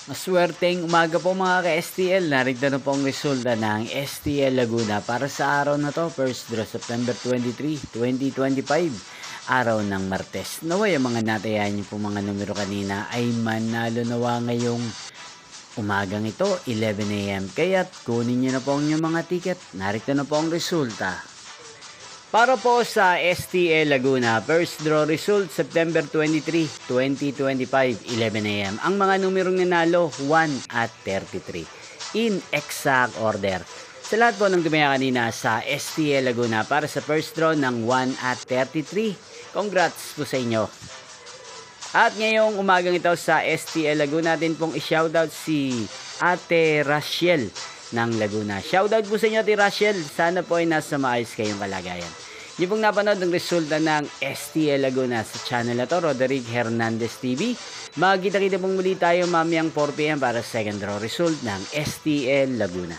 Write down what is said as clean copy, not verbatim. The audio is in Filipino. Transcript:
Maswerteng umaga po mga ka-STL. Narito na po ang resulta ng STL Laguna para sa araw na to, first draw September 23, 2025, araw ng Martes. Naway ang mga natayan niyo po mga numero kanina ay manalo nawa ngayong umagang ito, 11 AM. Kaya't kunin niyo na po ang inyong mga ticket. Narito na po ang resulta. Para po sa STL Laguna, first draw result September 23, 2025, 11 AM. Ang mga numerong nanalo, 1 at 33. In exact order. Sa lahat po ng tumaya kanina sa STL Laguna para sa first draw ng 1 at 33. Congrats po sa inyo. At ngayong umagang ito sa STL Laguna, natin pong i-shoutout si Ate Rachel ng Laguna. Shoutout po sa inyo, Ate Rachel. Sana po ay nasa maayos kayong kalagayan. Niyo pong napanood ng resulta ng STL Laguna sa channel na to, Roderick Hernandez TV. Magkita-kita pong muli tayo mamayang 4 PM para sa second draw result ng STL Laguna.